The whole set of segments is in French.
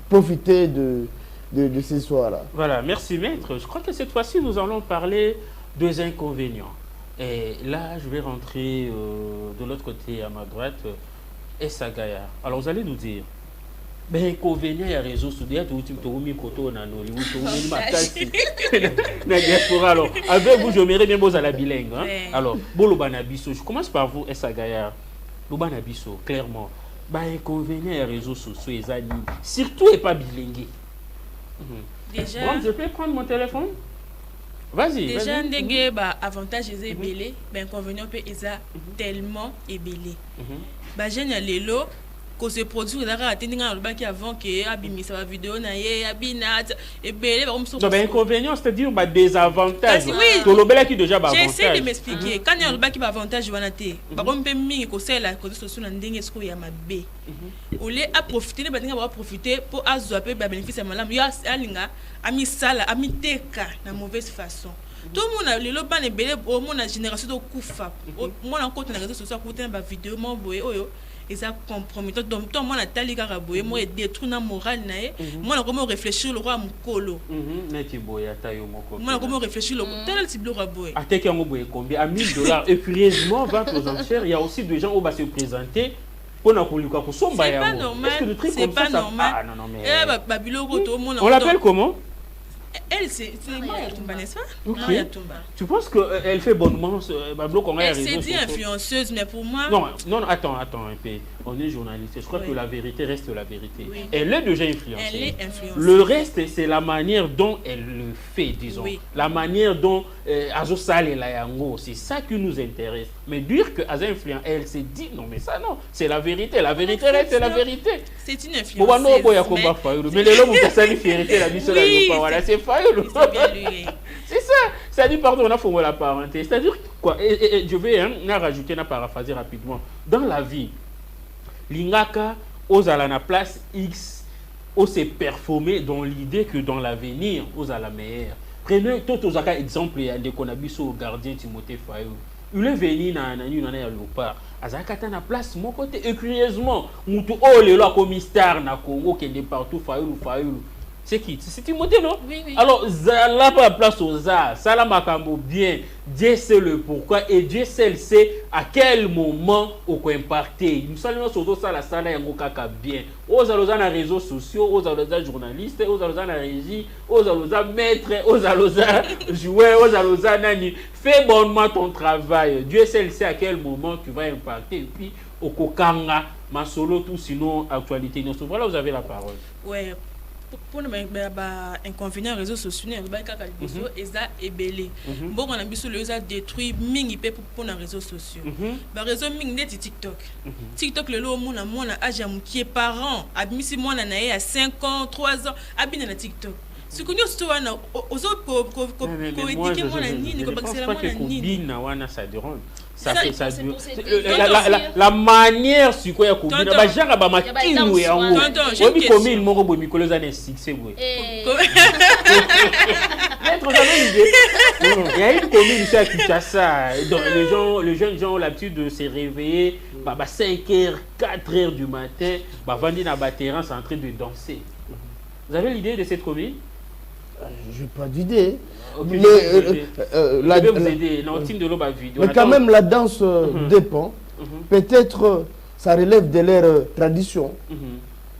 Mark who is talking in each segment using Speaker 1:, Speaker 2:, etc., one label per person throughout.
Speaker 1: profiter de ces soirs-là.
Speaker 2: Voilà, merci maître. Je crois que cette fois-ci, nous allons parler des inconvénients. Et là, je vais rentrer de l'autre côté, à ma droite, Essa Gaillard. Alors, vous allez nous dire, ben inconvénient, il y a réseau studio, na diaspora. Alors, avec vous, je m'irai bien à la bilingue. Hein? Alors, Bolobanabiso, je commence par vous, Essa Gaillard. Lobanabiso, clairement. Ben inconvénient, il y a réseaux sociaux, les amis. Surtout, et pas bilingue.
Speaker 3: Déjà,
Speaker 2: bon, je peux prendre mon téléphone? Vas-y.
Speaker 3: Déjà, ndenge avantage est belé, ben inconvénient peut être tellement ébélé. Bah jeune lelo que se produit là ratenga le baki avant que abimisa la vidéo na ye abinat ébélé ba comme ça.
Speaker 2: Non, ben inconvénient, c'est-à-dire bah désavantage.
Speaker 3: Oui.
Speaker 2: To lobela qui déjà ba avantage.
Speaker 3: J'essaie de m'expliquer. Quand il y a le baki ba avantage wana te. Ba comme pe mingi ko sela ko social na ndenge sko ya mabe. Ole a profiter ne ba ndenge ba profiter pour azwa pe ba bénéfice malamu ya alinga ami sala ami teka na mauvaise façon. Tout le monde a le ban est belé au monde la génération de kufa. Moi encore na réseaux sociaux ko tena ba vidéo mo boye oyo et ça compromettant donc toi moi na tali kaka boye moi détruire na morale na ye moi na comment réfléchir le roi mukolo
Speaker 2: neti boya tayo moko
Speaker 3: moi na comment réfléchir le tel type de roi boye
Speaker 2: ateki yango boye combien à $1000 et curieusement vente aux enchères il y a aussi des gens où va se présenter pour na koluka ko somba yango
Speaker 3: c'est pas normal ah non mais ba biloko to monde
Speaker 2: on l'appelle comment?
Speaker 3: Elle, c'est Maria Tumba, n'est-ce pas?
Speaker 2: Okay.
Speaker 3: Maria Tumba.
Speaker 2: Tu penses qu'elle fait bonnement
Speaker 3: elle s'est dit influenceuse, mais pour moi...
Speaker 2: Non, attends un peu. On est journaliste. Je crois que la vérité reste la vérité.
Speaker 3: Oui.
Speaker 2: Elle est déjà influencée.
Speaker 3: Elle est influencée.
Speaker 2: Le reste, c'est la manière dont elle le fait, disons.
Speaker 3: Oui.
Speaker 2: La manière dont Azosal et Layango, c'est ça qui nous intéresse. Mais dire qu'Aza influence, elle s'est dit, non, mais ça, non. C'est la vérité. La vérité reste la vérité.
Speaker 3: C'est une influenceuse.
Speaker 2: Mais les hommes ont la vérité, la mission, voilà, c'est c'est ça. C'est-à-dire, pardon, on a formé la parenthèse. C'est-à-dire quoi? Et je vais rajouter, paraphraser rapidement. Dans la vie, l'ingaka, aux à la place X, aux s'est performé dans l'idée que dans l'avenir, aux à la meilleure. Prenez tout aux exemple, il y a des conabis au gardien Timothée Fayou. Il est venu dans un léopard. Azakata na place mon côté. Et curieusement, mutu oh le lo comme star na Congo qui est partout Fayou. C'est qui? C'est Timothée, non?
Speaker 3: Oui.
Speaker 2: Alors, là, pas la place aux arts. Ça, là, Makambo, bien. Dieu sait le pourquoi et Dieu sait à quel moment on peut impacter. Nous saluons surtout ça, la salle, il y a bien. Aux alozans les réseaux sociaux, aux alozans journalistes, aux alozans la régie, aux alozans maîtres, aux alozans joueurs, aux alozans nani. Fais bonnement ton travail. Dieu sait à quel moment tu vas impacter. Et puis, au Kokanga, ma solo, tout sinon, actualité. Voilà, vous avez la parole.
Speaker 3: Ouais. Pour les inconvénients réseaux sociaux, ils belé. Bon, on a biso les a détruit mingi pour les réseaux sociaux. Bah réseau mingi net TikTok. TikTok le lot mon âge qui est parent, admis moi na à 5 ans, 3 ans, abine na Tiktok. Ce que nous sommes aux autres pour éduquer moi na ni ko baxela moi na ni.
Speaker 2: Ça dérange. Ça fait ça la manière sur quoi il y a ba jara ba makinu ya ngo obi komi il moko bomi koloza na succès boy être jamais l'idée il y a une commune ici à Kinshasa donc les jeunes gens ont l'habitude de se réveiller bah 5h 4h du matin bah vandi na ba terrain en train de danser. Vous avez l'idée de cette commune?
Speaker 1: J'ai pas d'idée.
Speaker 2: Okay,
Speaker 1: mais quand même, la danse dépend. Peut-être ça relève de leur tradition.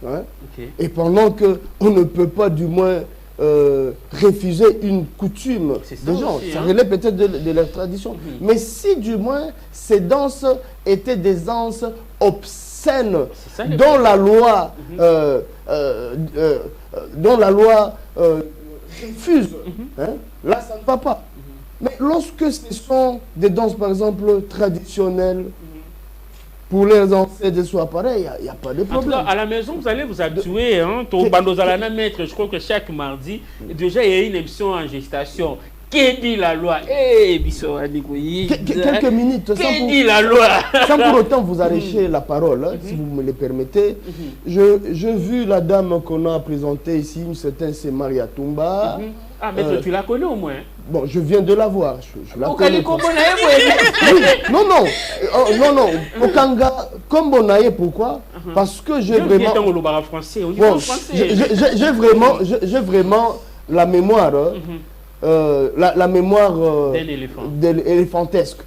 Speaker 1: Hein? Et pendant qu'on ne peut pas du moins refuser une coutume des gens, ça relève peut-être de leur tradition. Mais si du moins ces danses étaient des danses obscènes dont la loi refuse, hein? Là ça ne va pas. Mais lorsque ce sont des danses par exemple traditionnelles, pour les ancêtres soit pareil, il n'y a pas de problème.
Speaker 2: À la maison, vous allez vous habituer. Hein? Je crois que chaque mardi, déjà il y a une émission en gestation. Qu'est dit la loi?
Speaker 1: Quelques minutes.
Speaker 2: Qu'est dit la loi?
Speaker 1: Sans pour autant vous arracher la parole, hein, si vous me le permettez. J'ai vu la dame qu'on a présentée ici, une certaine c'est Maria Tumba.
Speaker 2: Ah, mais tu la connais au moins?
Speaker 1: Bon, je viens de la voir. Je la connais. Non. Okanga, comme Bonaye, pourquoi? Parce que j'ai vraiment... J'ai vraiment la mémoire, la mémoire éléphantesque.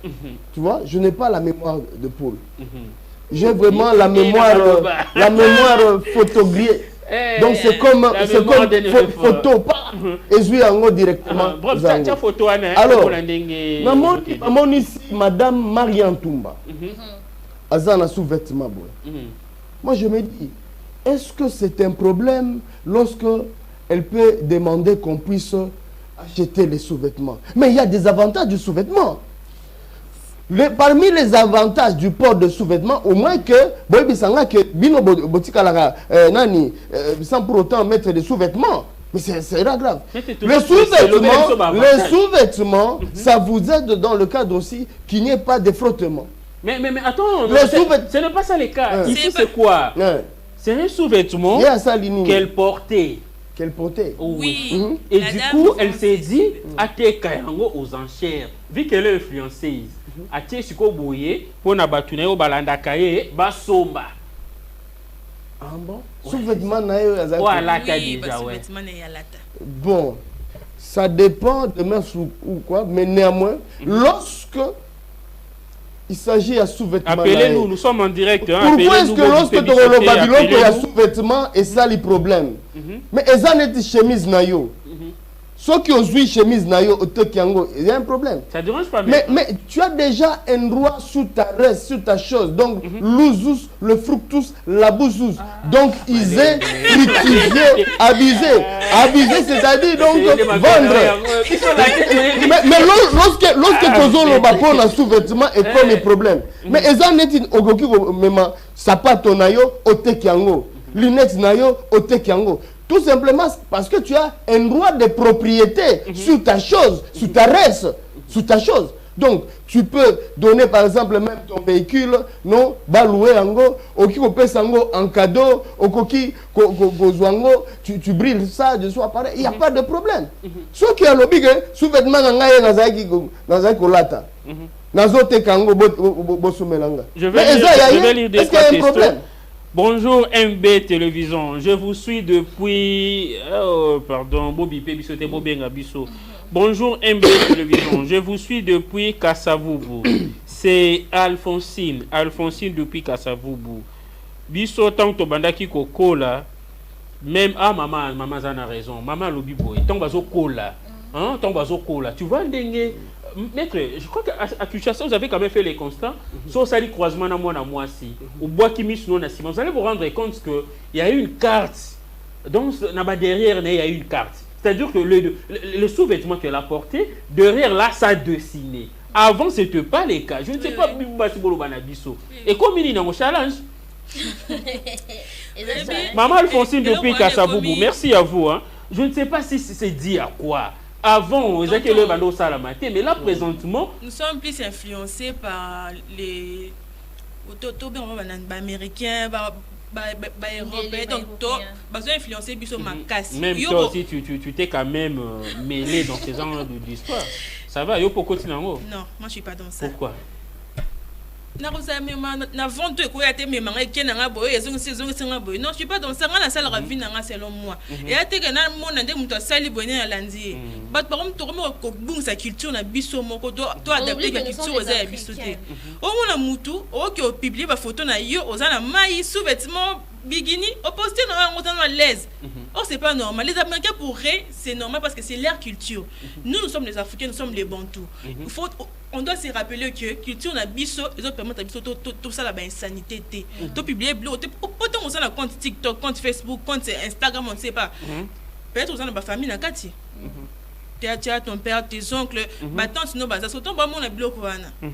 Speaker 1: Tu vois, je n'ai pas la mémoire de poule. J'ai vraiment la mémoire photographiée. Donc c'est comme photo, pas et je en directement. Alors, maman ici, Madame Marianne Toumba, Azana sous-vêtement. Moi je me dis, est-ce que c'est un problème lorsque elle peut demander qu'on puisse acheter les sous-vêtements? Mais il y a des avantages du sous-vêtement. Parmi les avantages du port de sous-vêtements, au moins que sans pour autant mettre des sous-vêtements. Mais c'est grave. Les sous-vêtements, ça vous aide dans le cadre aussi qu'il n'y ait pas de frottement.
Speaker 2: Mais attends, ce n'est pas ça le cas. Ici, c'est quoi? C'est un sous-vêtement qu'elle portait.
Speaker 3: Oui.
Speaker 2: Et du coup, elle s'est dit, à tes aux enchères, vu qu'elle est influenceuse. Atie siko boye pour na batuna yo balanda kaye basomba.
Speaker 1: Ah bon? Sous-vêtements na yo azaki.
Speaker 2: Voilà déjà ouais.
Speaker 1: Bon, ça dépend de même ou quoi, mais néanmoins lorsque il s'agit à sous-vêtements.
Speaker 2: Appelez-nous, nous sommes en direct.
Speaker 1: Pourquoi est-ce que lorsque tu as le Babylone il y a sous-vêtements et ça les problèmes? Mais eza neti chemise na yo. Ceux qui ont joué chemise nayo il y a un problème.
Speaker 2: Ça dérange pas.
Speaker 1: Mais tu as déjà un droit sur ta reste, sur ta chose. Donc, l'usus, le fructus, la bousous. Donc, ils ont utilisé, abusé, c'est-à-dire donc vendre. Mais lorsque tu as le bapon en sous-vêtement et comme un problème. Mais ils ont dit, ça pas ton nayo, au tekiango. Lunettes nayo, au tekiango. Tout simplement parce que tu as un droit de propriété sur ta chose, sur ta res, sur ta chose. Donc, tu peux donner par exemple même ton véhicule, non, balouer ango, oki kopé sango en cadeau, okoki kozwango, tu brilles ça de soi pareil, il n'y a pas de problème. Ce qui est le big, sous-vêtement nangaye nazaki kolata. Nazote kango bosumelanga.
Speaker 2: Je vais lire des questions. Bonjour MB Télévision, je vous suis depuis... pardon, Bobi Pébisoté, Bobenga Bisso. Bonjour MB Télévision, je vous suis depuis Kassavoubou. C'est Alphonsine depuis Kassavoubou. Bisso, tant que bandaki kokola, même... Ah, maman en a raison. Maman lobi boy, tant bazo kola. Hein, tant bazo kola. Tu vois, dengue... Maître, je crois qu'à Kinshasa, vous avez quand même fait les constats. Sur ça, les croisements, moi, si. Au bois qui mis non, vous allez vous rendre compte qu'il y a une carte. Donc, derrière, il y a une carte. C'est-à-dire que le sous-vêtement qu'elle a porté, derrière là, ça a dessiné. Avant, ce n'était pas le cas. Je ne sais pas, et comme il y a un challenge. Maman Alphonsine depuis Kassavoubou, merci à vous. Hein. Je ne sais pas si c'est dit à quoi. Avant, ils étaient le bando salamaté, mais là, présentement...
Speaker 3: Nous sommes plus influencés par les... Américains, européens, donc ils ont influencé ma casse.
Speaker 2: Même toi aussi, tu t'es quand même mêlé dans ces genres d'histoire. Ça va, yo pour continuer. Non,
Speaker 3: moi je ne suis pas dans ça.
Speaker 2: Pourquoi?
Speaker 3: Non, je suis pas dans ça. La salle ravine selon moi. Et à tes canaux, mon andé, mon toit sali bonnet à l'andier. But par contre, tu sa culture na biso moko toi adapter la culture aux airs bisoté. Au moins la moutou, au qui publie ma photo na yo aux ana maïs sous-vêtements bikini, au posté dans l'aise. Oh, c'est pas normal. Les Américains pourraient, c'est normal parce que c'est leur culture. Nous sommes les Africains, nous sommes les Bantous. On doit se rappeler que culture na biso, les autres permettent à biso tout ça la insanité. Tu publier blog, autant on s'en a compte TikTok, compte Facebook, compte Instagram, on ne sait pas. Peut-être on a ma famille na kati. Tu as ton père, tes oncles, ma tante, non, ça sautant pas mon bloc.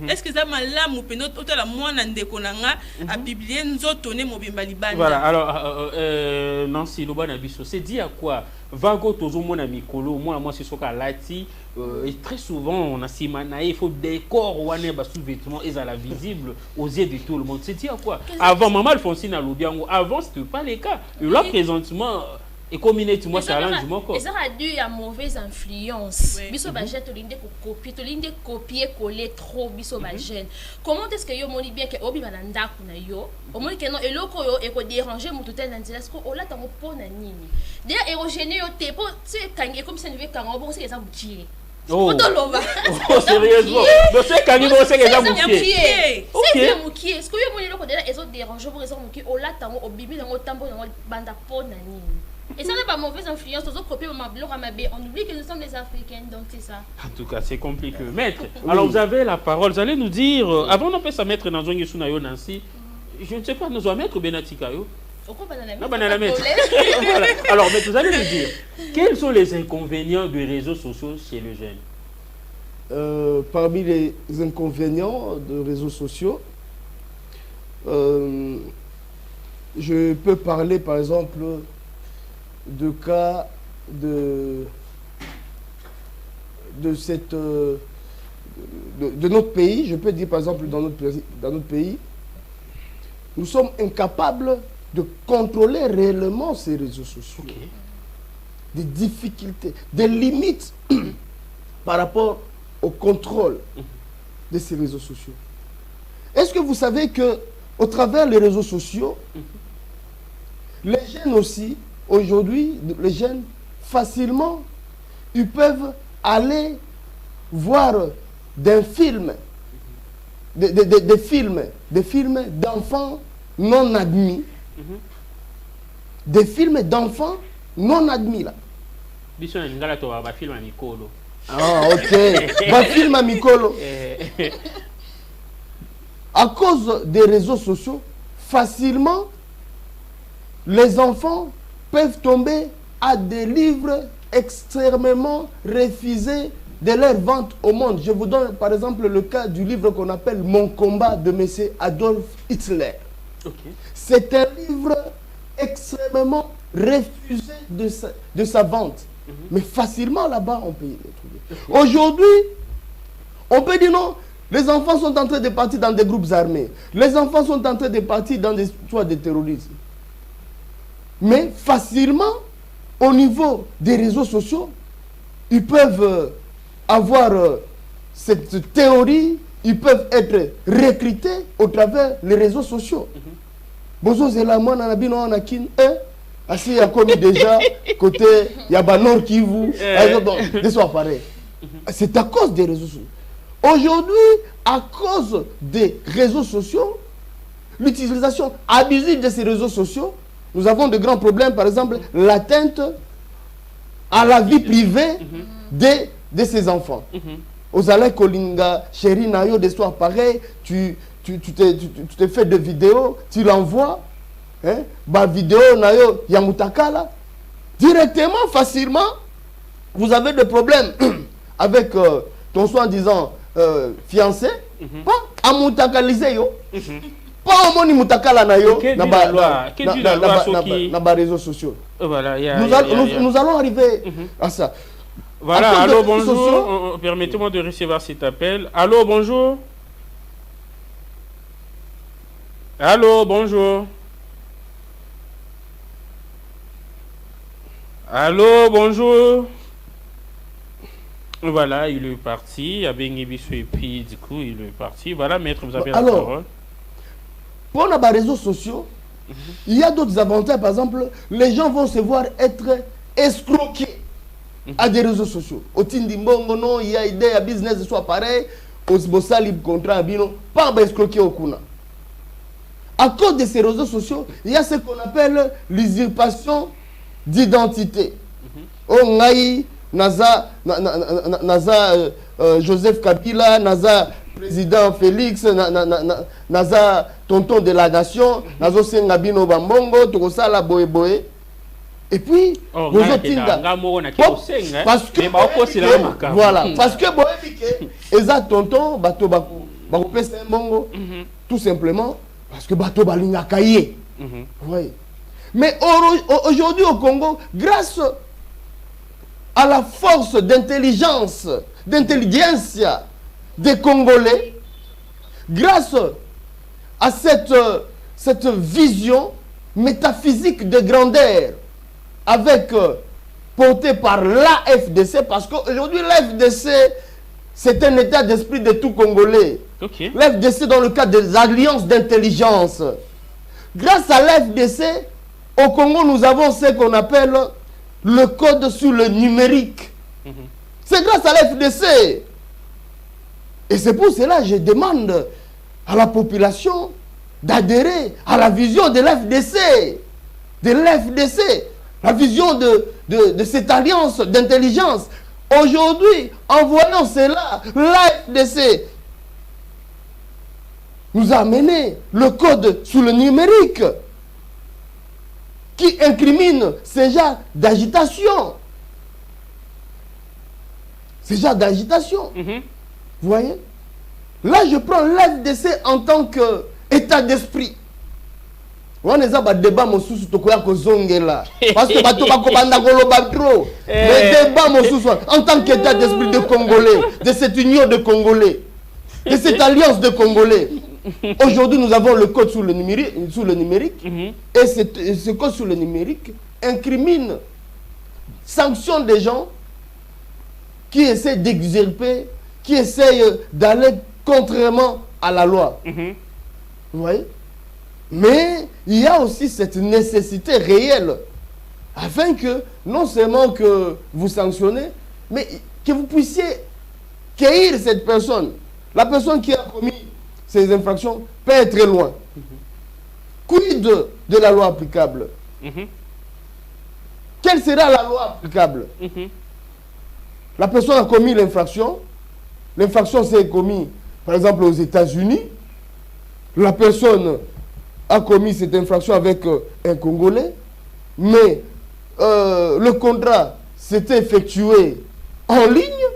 Speaker 3: Est-ce que ça m'a là, mon pénot, autant la moine en déconanga, à publier, nous autres, on est mon bimbaliban.
Speaker 2: Voilà, alors, Nancy, Loba Nabiso, c'est dit à quoi? Vago, tozo, mon ami Kolo, moi, c'est ce qu'a lati, et très souvent, on a simanaï, il faut décor, ou un sous-vêtement, et ça la visible aux yeux de tout le monde. C'est dit à quoi? Avant, maman Alphonsine à l'Obiango, avant, c'était pas le cas. Et là, présentement, Et comme il est moi challenge mon corps.
Speaker 4: Et ça a dû à mauvaise influence. Biso ba jeune tolinde copier coller trop biso ba jeune. Comment est-ce que yo moni bien que obi bananda kuna yo? Au moins que non eloko yo e ko déranger mutu tel nzela parce que o la tango pona nini. Déjà érogéné yo te po tu kangi comme ça ne veut kango bon c'est que ça bouti.
Speaker 2: Oh, sérieusement. Donc c'est quand il c'est que ça moukié.
Speaker 4: C'est moukié. Est-ce que yo moni eloko déjà ezo déranger pour raison moukié o la tango o bibi nango tambo nango banda pona nini. Et ça n'a pas mauvaise influence. On oublie que nous sommes des Africains, donc c'est ça.
Speaker 2: En tout cas, c'est compliqué. Maître, alors vous avez la parole. Vous allez nous dire, avant d'en faire mettre dans un Sunayo Nancy, je ne sais pas, nous allons mettre Benatikayo.
Speaker 4: Voilà.
Speaker 2: Alors, mais vous allez nous dire, quels sont les inconvénients des réseaux sociaux chez les jeunes?
Speaker 1: Parmi les inconvénients des réseaux sociaux, je peux parler par exemple de cas de notre pays. Je peux dire par exemple dans notre pays, nous sommes incapables de contrôler réellement ces réseaux sociaux. Okay. Des difficultés, des limites par rapport au contrôle de ces réseaux sociaux. Est-ce que vous savez que au travers des réseaux sociaux, les jeunes aussi, aujourd'hui, les jeunes, facilement, ils peuvent aller voir des films d'enfants non admis. Des films d'enfants non admis, là. Ah, ok. Un film à Mikolo. À cause des réseaux sociaux, facilement, les enfants peuvent tomber à des livres extrêmement refusés de leur vente au monde. Je vous donne par exemple le cas du livre qu'on appelle Mon combat de M. Adolf Hitler. Okay. C'est un livre extrêmement refusé de sa vente. Mais facilement là-bas, on peut les trouver. Aujourd'hui, on peut dire non, les enfants sont en train de partir dans des groupes armés. Les enfants sont en train de partir dans des histoires de terrorisme. Mais facilement, au niveau des réseaux sociaux, ils peuvent avoir cette théorie, ils peuvent être recrutés au travers des réseaux sociaux. Bonjour, c'est la moine Anabino Anakin. Assis, il y a commis déjà, côté, il y a Banor qui vous. Des soirs pareils. C'est à cause des réseaux sociaux. Aujourd'hui, à cause des réseaux sociaux, l'utilisation abusive de ces réseaux sociaux, nous avons de grands problèmes, par exemple, l'atteinte à la vie privée de ces enfants. Aux Alais Kolinga, chéri Nayo, des soirs pareils, tu te fais des vidéos, tu l'envoies, hein, bah vidéo Nayo Yamutakala, directement, facilement, vous avez des problèmes avec ton soi-disant fiancé, pas à Mutakalisé yo. Pas au monde mutakala na yo na réseaux sociaux.
Speaker 2: Voilà,
Speaker 1: nous allons arriver à ça.
Speaker 2: Voilà, allô, bonjour. Permettez-moi de recevoir cet appel. Allô, bonjour. Allô, bonjour. Allô, bonjour. Voilà, il est parti. Et puis, du coup, il est parti. Voilà, maître, vous avez la parole.
Speaker 1: Pour les réseaux sociaux, il y a d'autres avantages. Par exemple, les gens vont se voir être escroqués à des réseaux sociaux. Au Tindimbongo, non, il y a idée, à business soit pareil. Au Sbossa libre contrat, pas escroquer au Kuna. À cause de ces réseaux sociaux, il y a ce qu'on appelle l'usurpation d'identité. Oh, Ngaï, Naza, Joseph Kabila, Naza, président Félix, Naza, tonton de la nation, Nazo Sengabino Bambongo, Tokosala Boé Boé. Et puis, parce que, voilà, parce que Boé Bike, Eza tonton, Bato Bakopé Sembongo, tout simplement, parce que Bato Balinga Kaye. Oui. Mais aujourd'hui au Congo, grâce à la force d'intelligence des Congolais, grâce à cette vision métaphysique de grandeur avec porté par l'AFDC, parce qu'aujourd'hui l'AFDC, c'est un état d'esprit de tout Congolais.
Speaker 2: Okay.
Speaker 1: L'AFDC dans le cadre des alliances d'intelligence. Grâce à l'AFDC, au Congo, nous avons ce qu'on appelle le code sur le numérique. C'est grâce à l'AFDC. Et c'est pour cela que je demande à la population d'adhérer à la vision de l'AFDC. De l'AFDC. La vision de cette alliance d'intelligence. Aujourd'hui, en voyant cela, l'AFDC nous a amené le code sur le numérique qui incrimine ces genres d'agitation. Ces genres d'agitation. Vous voyez? Là, je prends l'AFDC en tant qu'état d'esprit. On est à débat mon sous là parce que bateau ba kobanda koloba trop. Mais débat mon sous en tant qu'état d'esprit de Congolais, de cette union de Congolais, de cette alliance de Congolais. Aujourd'hui, nous avons le code sur le numérique, et ce code sur le numérique incrimine, sanctionne des gens qui essaient d'exercer, qui essayent d'aller contrairement à la loi. Vous voyez? Mais il y a aussi cette nécessité réelle, afin que, non seulement que vous sanctionnez, mais que vous puissiez cueillir cette personne. La personne qui a commis ces infractions peut être très loin. Quid de la loi applicable? Quelle sera la loi applicable? La personne a commis l'infraction. L'infraction s'est commise, par exemple, aux États-Unis. La personne a commis cette infraction avec un Congolais, mais le contrat s'était effectué en ligne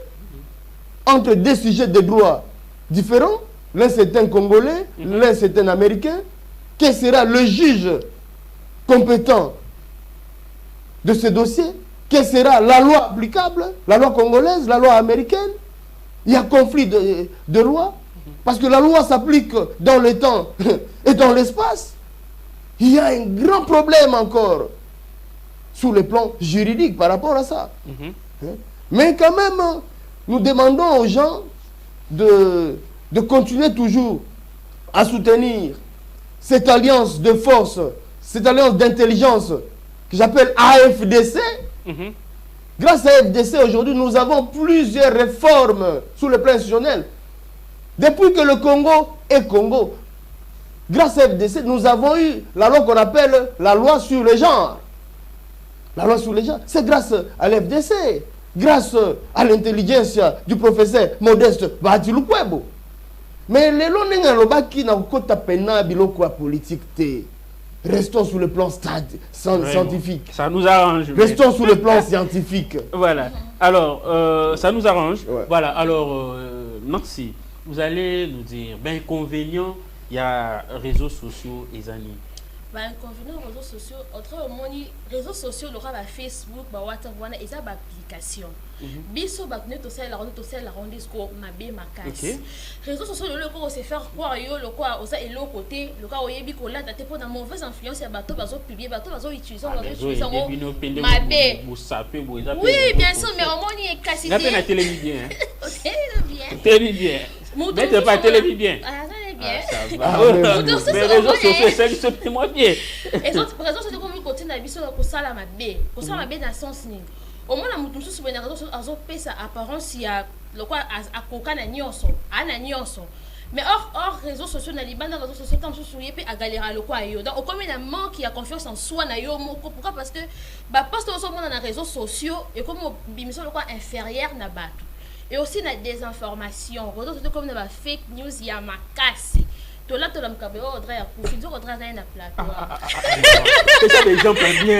Speaker 1: entre deux sujets de droit différents. L'un c'est un Congolais, l'un c'est un Américain. Quel sera le juge compétent de ce dossier? Quelle sera la loi applicable? La loi congolaise, la loi américaine? Il y a conflit de loi. Parce que la loi s'applique dans le temps et dans l'espace. Il y a un grand problème encore sur le plan juridique par rapport à ça. Mais quand même, nous demandons aux gens de continuer toujours à soutenir cette alliance de force, cette alliance d'intelligence que j'appelle AFDC. Grâce à AFDC, aujourd'hui, nous avons plusieurs réformes sur le plan institutionnel. Depuis que le Congo est Congo, grâce à FDC, nous avons eu la loi qu'on appelle la loi sur les genres. La loi sur les genres, c'est grâce à l'FDC, grâce à l'intelligence du professeur Modeste Batilukwebo. Mais les lois qui n'ont pas de politique. Restons sur le plan scientifique.
Speaker 2: Ça nous arrange.
Speaker 1: Restons sur le plan scientifique.
Speaker 2: Voilà. Alors, ça nous arrange.
Speaker 1: Ouais.
Speaker 2: Voilà. Alors, merci. Vous allez nous dire, ben, inconvénient, il y a réseaux sociaux et amis.
Speaker 4: Ben, inconvénient, réseaux sociaux, autrement, réseaux sociaux, le roi Facebook, WhatsApp, et ça, application. Biso, la rendez-vous, ma bé, ma casse. Réseaux sociaux, le coup, c'est faire croire, le quoi, et l'autre côté, le cas où il y a là, t'as pour la mauvaise influence, il y a bateau, publier, bateau, utiliser, ma bé. Oui, bien sûr, mais au moins, il est cassé.
Speaker 2: La peine à télévision.
Speaker 4: Télévision.
Speaker 2: Mais t'es pas télévision.
Speaker 4: Ah, ça est bien.
Speaker 2: Ça va. Mais les réseaux sociaux, c'est ce qui se moque bien.
Speaker 4: Et donc, par exemple, c'est comme une côté d'habitude pour ça, la mabé. Pour ça, la mabé dans le sens. Au moins, la mouton sous les réseaux sociaux, sa apparence, il y a le quoi à coca na nyonso, à na nyonso. Mais hors réseaux sociaux, na liban dans réseaux sociaux, tant que souillé puis à galérer le quoi yo. Donc, au comme il y a manque, il y a confiance en soi na yo. Pourquoi? Parce que bah poste au monde dans les réseaux sociaux et comme bimission le quoi inférieur na bateau. Et aussi la désinformation, comme la fake news, il y a ma casse. Tu l'as tu l'as m'cabé Audrey à coup, tu Audrey dans la plateau.
Speaker 2: C'est ça les gens prennent bien.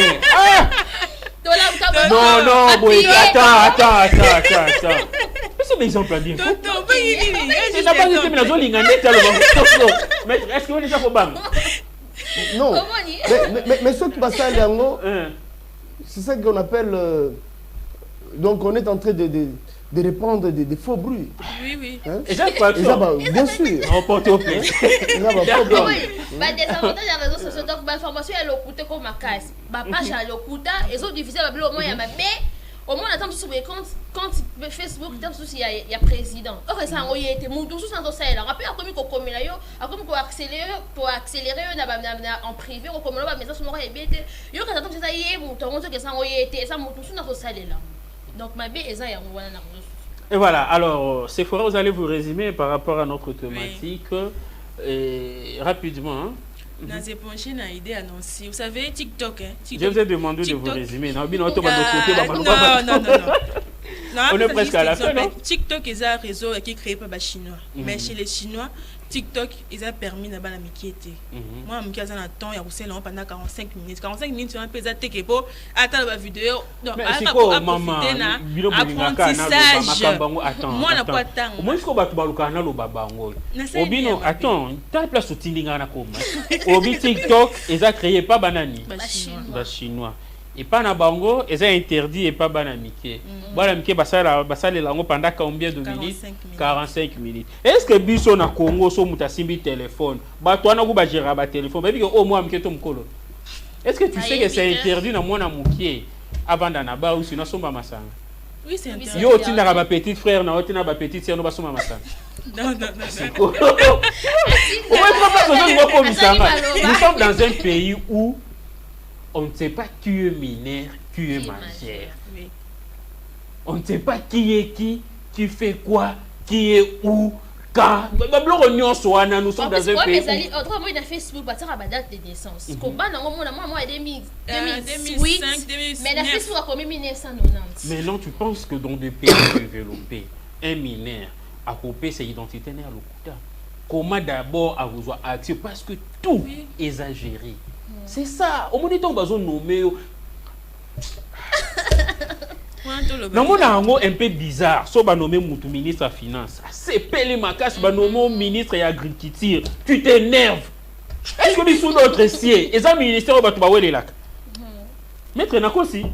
Speaker 4: Non,
Speaker 2: boy, attends. C'est des gens prennent bien. C'est pas que tu me l'as dit, mais est-ce que vous êtes au banc?
Speaker 1: Non. Mais ce qui va ça, c'est ça qu'on appelle. Donc on est en train de répandre des faux bruits.
Speaker 3: Oui.
Speaker 1: Hein?
Speaker 2: Et ça, pas
Speaker 1: bien sûr.
Speaker 2: On porte au plaisir.
Speaker 4: Des avantages des réseaux sociaux. Donc, l'information est l'occultée comme ma casse. Ma page est l'occultée. Ils ont divisé au moins, il y a ma baie. Au moins, on attend sur les comptes. Quand Facebook, il y a président. Or, ça a été mon tout ça dans ça. Rappelez, comme qu'on commet là, comme pour accélérer en privé, on commet là, mais ça, c'est mon rêve. Yo, quand attend ça, il y a mon tour, que ça a été, ça mon tout ça dans ça là. Donc, ma baie, ça, il y a un
Speaker 2: et voilà, alors, Sephora, vous allez vous résumer par rapport à notre thématique. Et rapidement. Hein.
Speaker 3: Dans ces penchés, une idée annoncée. Vous savez, TikTok.
Speaker 2: Je vous ai demandé de vous résumer. Non. On est presque à la fin, non?
Speaker 3: TikTok est un réseau qui est créé par les Chinois. Mais chez les Chinois, TikTok, ils ont permis de faire la miquiété. Moi, je suis en temps, il y a pendant 45 minutes. 45 minutes, je vais faire pour attendre la vidéo. Donc, apprentissage. Moi, je pas temps.
Speaker 2: Moi, je suis attends, tu as la place au Tindingana. Au TikTok, ils ont créé pas banani. Les Chinois. Et pas na bango, ils ont interdit et pas banamiké. Banamiké, ça les langues pendant combien de minutes? 45 minutes. Est-ce que biso na Congo so mutasimbi téléphone? Bah toi na ba gérer ba téléphone. Bah au moins mké to mkolo. Est-ce que tu sais que c'est interdit na mwana mukie avant d'ana ba ou sinon somba masanga?
Speaker 3: Oui, c'est interdit.
Speaker 2: Yo tina ba petit frère na otina ba petite sœur no ba somba masanga.
Speaker 3: Non.
Speaker 2: Nous sommes dans un pays où on ne sait pas qui est mineur, qui est majeur.
Speaker 3: Oui.
Speaker 2: On ne sait pas qui est qui fait quoi, qui est où, quand. Nous sommes dans un pays où...
Speaker 4: Autrement, il a Facebook, il y a date de naissance. Moi, 2008, mais la Facebook a commis 1990.
Speaker 2: Mais non, tu penses que dans des pays développés, un mineur a coupé ses identités à l'occupant. Comment d'abord avoir accès? Parce que tout est exagéré. C'est ça. Au moment où on va nommer. Non, un peu bizarre. Si on va nommer mon ministre de Finance, c'est Pélé Makas, on va nommer ministre de l'Agriculture. Tu t'énerves. Est-ce que sous notre siège, et ça, ministère, on va te voir les lacs. Maître Nakosi,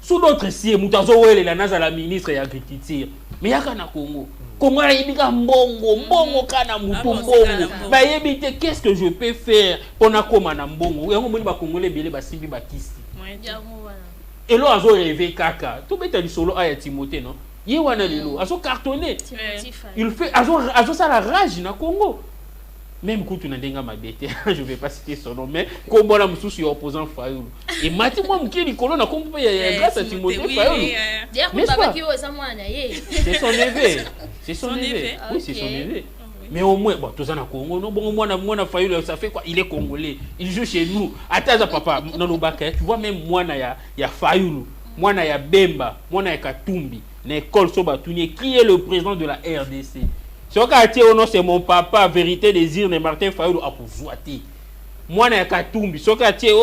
Speaker 2: sous notre siège, on va te voir la ministre de l'Agriculture. Mais il y a un Congo. Comment mbongo kana mutu mbongo ba yebite qu'est-ce que je peux faire pour na koma na mbongo yango moni ba congolais belé ba simbi ba kisi et lo azo rêver kaka to beta li solo aya Timothée non ye wana lelo azo cartonner il fait azo ça la rage na Congo même quand tu n'as pas ma bête je vais pas citer son nom mais comme on a mususu opposant Fayulu et mati moi mkeli kolon na kompo ya grâce à Timothée Fayulu c'est son neveu. C'est son neveu. Oui, c'est son neveu. Mais au moins, bon, tout ça na Congo, non, bon, moi, Fayulu, ça fait quoi? Il est congolais. Il joue chez nous. Attends, papa, non, tu vois, même moi, il y a Fayulu, moi, il y a Bemba, moi, il y a Katumbi, Nicole Sobatounie, qui est le président de la RDC. C'est mon papa, vérité désir de Martin Fayulu à Pouzouati. Moi, na Katumbi,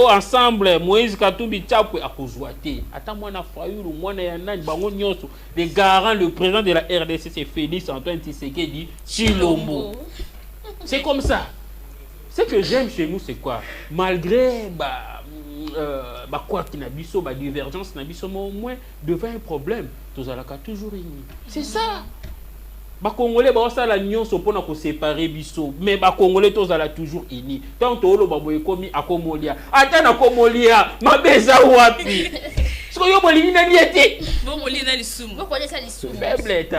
Speaker 2: ensemble, Moïse Katumbi, Tchapou à Pouzouati. Attends, moi, na Fayulu, moi, na Yann, Bango Nyoso, les garants, le président de la RDC, c'est Félix Antoine Tshisekedi Tshilombo. C'est comme ça. Ce que j'aime chez nous, c'est quoi? Malgré, quoi qu'il y a divergence, mais au moins, devant un problème, tous allons toujours unis. C'est ça. Les Congolais ça la union pour nous séparer biso mais les Congolais tous ala toujours unis tant que le baboye komi akomolia ata na komolia mabeza wapi so yo bolini na liete
Speaker 3: bon molina na lisumu
Speaker 4: bon connaît ça lisumu
Speaker 2: faibleta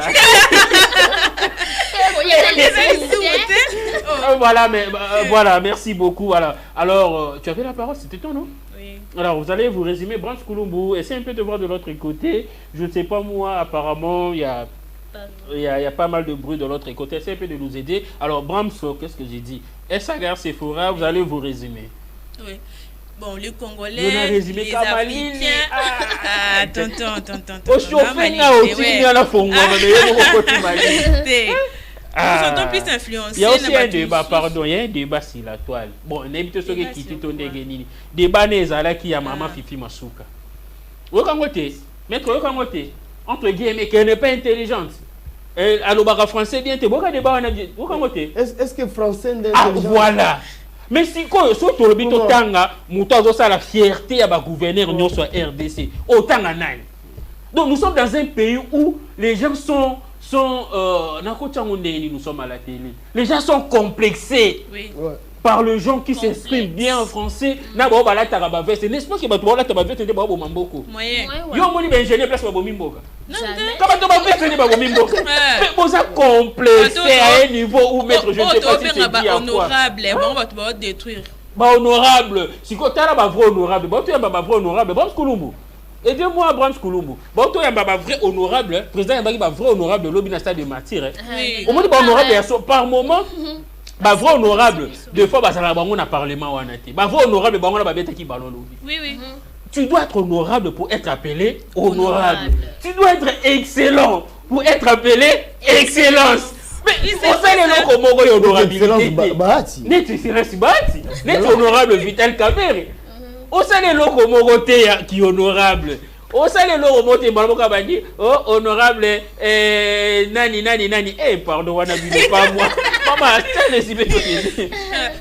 Speaker 3: oh
Speaker 2: voilà mais voilà merci beaucoup voilà alors tu avais la parole c'était toi non?
Speaker 3: Oui.
Speaker 2: Alors vous allez vous résumer Branch Kulumbu essayez un peu de voir de l'autre côté je ne sais pas moi apparemment il y a pas mal de bruit de l'autre côté. Essayez un peu de nous aider. Alors, Brahms, qu'est-ce que j'ai dit? Essagar Sephora, vous allez vous résumer.
Speaker 3: Oui. Bon, les Congolais,
Speaker 2: les
Speaker 3: Africains... tonton.
Speaker 2: Au chauffeur, il y a la fongue.
Speaker 3: Nous sommes plus influencés.
Speaker 2: Il y a aussi un débat, pardon, il y a un débat sur la toile. Bon, on évite ceux qui quittent ton déguenini. Débat n'est qui a maman Fifi Masuka. Okangote, maître Okangote. Entre guillemets, qu'elle n'est pas intelligente. Alors, le français bien, tu vois débat
Speaker 1: est-ce que français n'est
Speaker 2: ah, voilà. Mais si quoi, surtout le bito tanga, moutozo ça la fierté à ba gouverneur non soit RDC. Autant à nine. Donc nous sommes dans un pays où les gens sont nous sommes à la télé. Les gens sont complexés.
Speaker 3: Oui.
Speaker 1: Ouais.
Speaker 2: Par les gens qui s'expriment bien en français. N'est-ce pas que
Speaker 3: Moyen.
Speaker 2: yo moni ba ingénieur place ba bomimboka.
Speaker 3: Non,
Speaker 2: Comment tu vas faire ba bomimboka? Mais vous êtes complexé à un niveau où mettre je ne sais pas si c'est dit à quoi.
Speaker 3: Honorable, bon va te détruire.
Speaker 2: Ba honorable, si ko tala ba vrai honorable, ba to ya ba vrai honorable, ba Kulumbu. Aidez-moi à Brahms Kulumbu. Ba to ya ba vrai honorable, président ya ba vrai honorable lobby na stade de martyr. Au moins ba honorable par moment. Bah vrai honorable, deux fois bah ça va bango na parlement wana té. Bah vrai honorable bango na ba beta ki ballon lobby.
Speaker 3: Oui oui.
Speaker 2: Tu dois être honorable pour être appelé honorable. Tu dois être excellent pour être appelé excellence. Mais on sait le nom comme honorabilité. Net excellence bahati. Net honorable Vital Kamerhe. On sait le nom comme qui est honorable. On sait le nom comme Maloka Bandi. Oh honorable nani. Pardon, on a vu pas moi. Maman, c'est le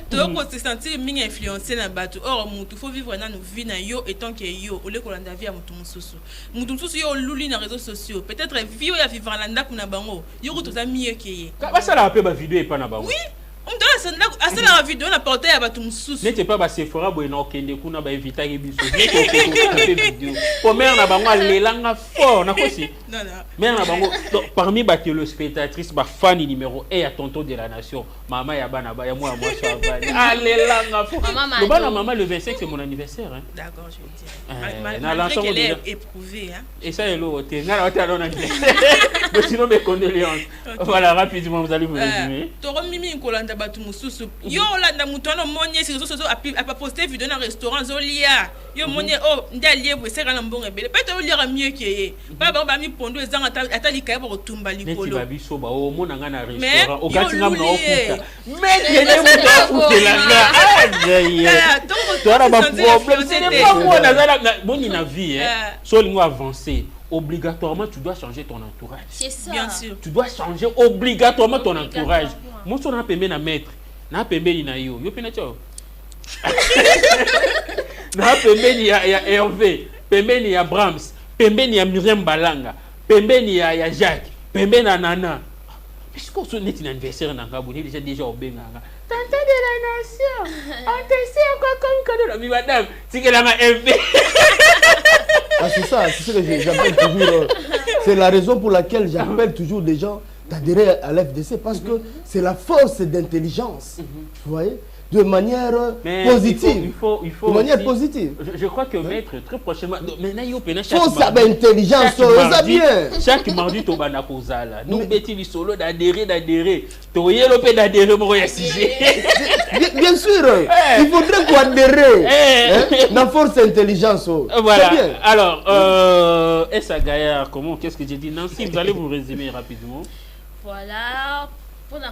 Speaker 3: donc on se sentit mingi influencé na bato. Or mutu faut vivre na nous vie na yo étant que yo au lieu qu'on a vie à mutu mususu. Mutu mususu yo luli na réseaux sociaux. Peut-être vie ya vivre na ndako na bango. Yo ko toza mieux que ye.
Speaker 2: Ba ça la pe ba vidéo et pas na bango.
Speaker 3: Oui. On doit asa la vidéo na porter ya bato mususu.
Speaker 2: N'était pas ba Sephora bo na okende kuna ba inviter biso. N'était vidéo. Pour mère na bango lelanga fort na kosi.
Speaker 3: Non.
Speaker 2: Mère na bango parmi ba téléspectatrices ba fan numéro 1 à tonton de la nation. Maman ya bana ba ya moi ça va. Lelanga fort. Le bana maman le 25 c'est mon anniversaire hein.
Speaker 3: D'accord, je vais dire.
Speaker 2: Malgré
Speaker 3: qu'elle est éprouvée hein.
Speaker 2: Et ça est l'autre. Na la talon anniversaire. Mais sinon mes condoléances. Voilà rapidement vous allez vous résumer.
Speaker 3: Toro mimi nkolanda batu mususu. Yo landa mutono monye si réseaux sociaux a pas posté vidéo dans restaurant zolia. Yo monye oh ndalie bo sera na mbongo ebele. Peut-être lire mieux que ye. Ba ba mi pondo ezanga atali kaya ba tumba likolo.
Speaker 2: Neti babiso ba o mona nga na restaurant. O gati nga na okuta. Mais yene muto okutelanga. Aïe. Toi là ba problème c'est pas moi nazala boni na vie hein. So lingo avancer. Obligatoirement, tu dois changer ton entourage.
Speaker 4: C'est ça.
Speaker 3: Bien sûr.
Speaker 2: Tu dois changer obligatoirement ton entourage. Moi, je suis un maître. Je suis un maître. Je suis un Hervé. Je suis un Brahms. Je suis un Myriam Balanga. Je suis un Jacques. Je suis un Nana. Mais si on est un anniversaire, on est déjà au Benganga. Tante de la nation. On te sait encore comme cadeau. Mais madame, c'est que la Hervé.
Speaker 1: Ah, c'est ça, c'est ce que j'appelle toujours. C'est la raison pour laquelle j'appelle toujours des gens d'adhérer à l'FDC parce que c'est la force d'intelligence. Vous voyez, de manière positive.
Speaker 2: Il faut
Speaker 1: de manière aussi, positive.
Speaker 2: Je crois que maître très prochainement. Maintenant, il
Speaker 1: faut savoir intelligence.
Speaker 2: Chaque mardi, tu vas na kozala. Nous bêtis les solos d'adhérer. Tu es d'adhérer mon
Speaker 1: Bien sûr, il faudrait qu'on adhère. La force d'intelligence.
Speaker 2: Voilà. Alors, Essa Gaillard, qu'est-ce que j'ai dit? Nancy, vous allez vous résumer rapidement.
Speaker 4: Voilà.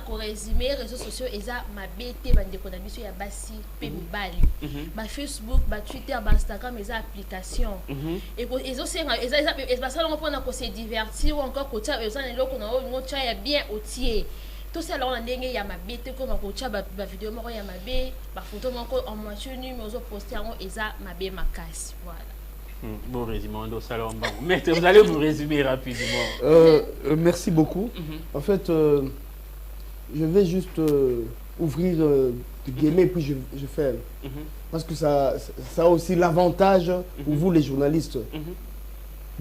Speaker 4: Pour résumer, les réseaux sociaux, ils ont ma BT, ma déconnabition, il y a Bassi, Pemibali, ma Facebook, ma Twitter, ma Instagram, ils ont application. Et ils ont se divertir ou encore côté, ils ont bien outillé. Tout ça, alors, il y a ma BT, comme ma vidéo, il y a ma B, ma photo, en moitié, mais ils ont posté, ils ont ma B, ma casse. Voilà.
Speaker 2: Bon résumé, mais vous allez vous résumer rapidement.
Speaker 1: Merci beaucoup. En fait, je vais juste ouvrir des guillemets puis je ferme. Parce que ça a aussi l'avantage pour vous les journalistes.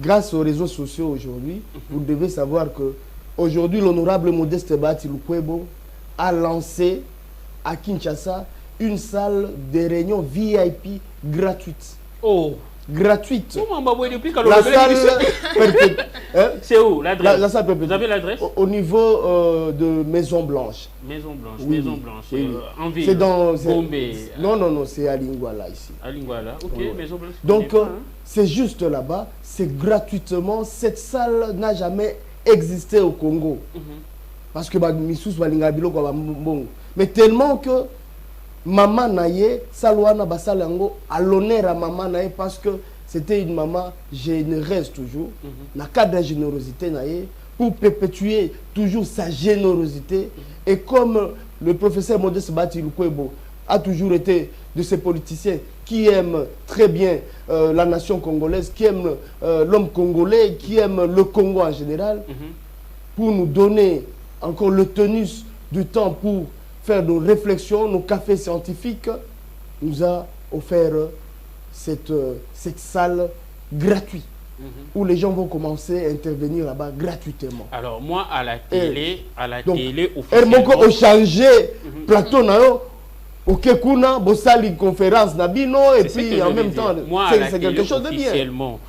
Speaker 1: Grâce aux réseaux sociaux aujourd'hui, vous devez savoir que aujourd'hui l'honorable Modeste Bahati Lukwebo a lancé à Kinshasa une salle de réunion VIP gratuite.
Speaker 2: Oh!
Speaker 1: Gratuite.
Speaker 2: La salle c'est où l'adresse?
Speaker 1: La salle
Speaker 2: vous avez l'adresse?
Speaker 1: Au niveau de Maison Blanche.
Speaker 2: Maison Blanche,
Speaker 1: oui,
Speaker 2: Maison Blanche.
Speaker 1: Oui.
Speaker 2: En ville.
Speaker 1: C'est dans
Speaker 2: Bombay.
Speaker 1: Non, c'est à Lingwala ici.
Speaker 2: À Lingwala, ok, oui. Maison Blanche.
Speaker 1: Donc c'est juste là-bas, c'est gratuitement. Cette salle n'a jamais existé au Congo. Parce que mais tellement que Maman Naye, Salwana Basalango, à l'honneur à Maman Naye parce que c'était une maman généreuse toujours, na cadre de générosité Naye, pour perpétuer toujours sa générosité. Et comme le professeur Modeste Bahati Lukwebo a toujours été de ces politiciens qui aiment très bien la nation congolaise, qui aiment l'homme congolais, qui aiment le Congo en général, pour nous donner encore le tenus du temps pour faire nos réflexions, nos cafés scientifiques, nous a offert cette salle gratuite où les gens vont commencer à intervenir là-bas gratuitement.
Speaker 2: Alors moi, à la télé,
Speaker 1: officiellement... au changé plateau ok, kuna bossali conférence nabino et puis en même temps c'est quelque chose de bien.
Speaker 2: Officiellement,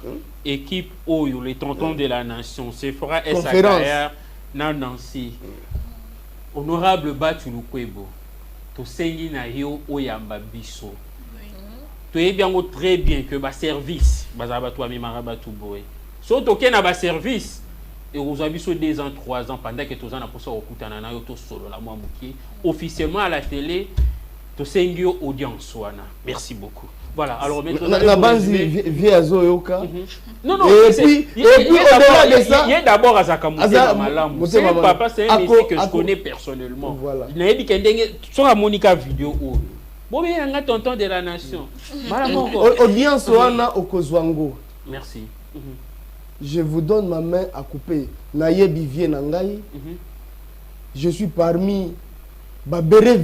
Speaker 2: équipe Oyo, les tontons de la nation, c'est fera SAKR na Nancy. Honorable Batu Lukwebo, to sengi na yo oyamba biso. Tu es bien très bien que ba service, bazaba to amemara batu boy. So to ken ba service et aux abiso 2 ans 3 ans pendant que tous ans na posa okutana na yo to solo la moi muki officiellement à la télé. Sengio audience wana. Merci beaucoup. Voilà, alors maintenant
Speaker 1: la base via Zoyoka.
Speaker 2: Non non,
Speaker 1: et puis au-delà de ça,
Speaker 2: il y a d'abord Azakamuté Malam. C'est papa, c'est un monsieur que je connais personnellement. Voilà. Il a dit que sur la Monica vidéo bon bien on a tonton de la nation.
Speaker 1: Audience wana okozwango.
Speaker 2: Merci.
Speaker 1: Je vous donne ma main à couper. Nayebi vie nangai. Je suis parmi Babere